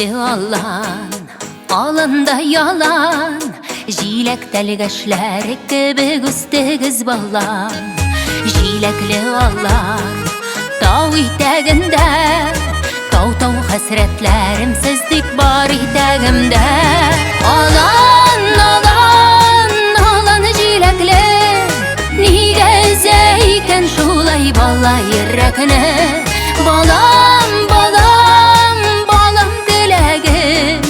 Җиләкле алан, алында ялан, җиләк тәлгәшләре кебек үстегез балан. Җиләкле алан, тау итәгендә, тау-тау хәсрәтләрем сездик бар итәгемдә. Алан, алан, алан җиләкле, нигә өзә икән шулай бала йөрәкне? Балам, балам, балам теләгем,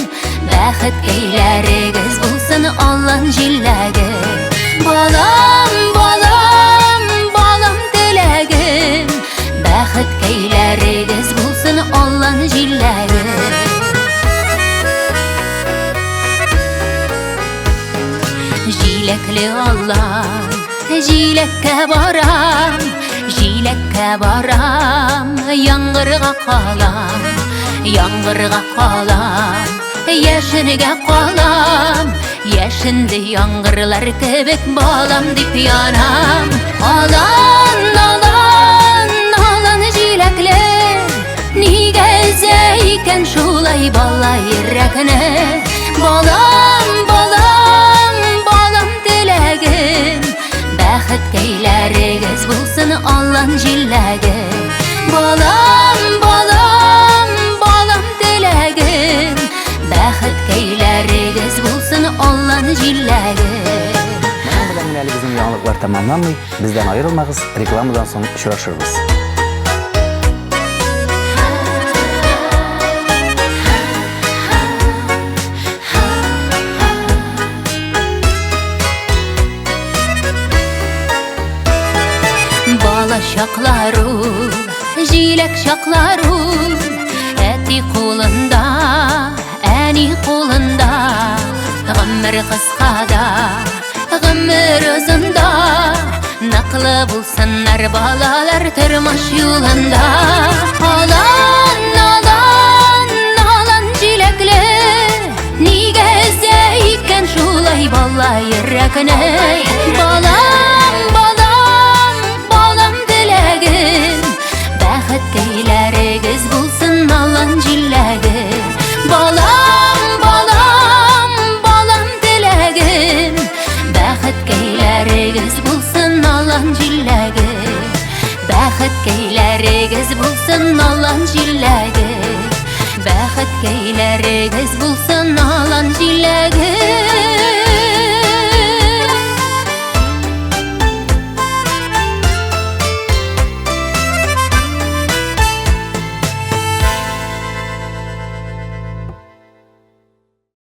бәхет көйләрегез булсын алан җиләге. Балам, балам, балам теләгем, бәхет көйләрегез булсын алан җиләге. Җиләкле алан, җиләккә барам, җиләккә барам, яңгырга калам, яңгырга калам, яшенгә калам, яшенде яңгырлар кебек балам дип янам. Алан, алан, алан җиләкле, нигә өзә икән шулай бала йөрәкне? Балам, балам, балам теләгем, бәхет көйләрегез булсын алан җиләге. Балам, балам, балам теләгем, бәхет көйләрегез булсын алан җиләге. Моның белән әле безнең яңалыклар тәмамланмый. Бездән аерылмагыз, рекламадан соң очрашырбыз. Бала чаклару, җиләк чаклару, әти кулында, әни кулында. Гомер кыскада, гомер озында, наклы булсыннар балалар тормыш юлында. Алан, алан, алан җиләкле, нигә өзә икән шулай бала йөрәкне? Балам, балам, балам теләгем, бәхет көйләрегез булсын алан җиләге. Балам, балам, балам теләгем, бәхет көйләрегез булсын алан җиләге. Бәхет көйләрегез булсын алан җиләге. Бәхет көйләрегез булсын алан җиләге.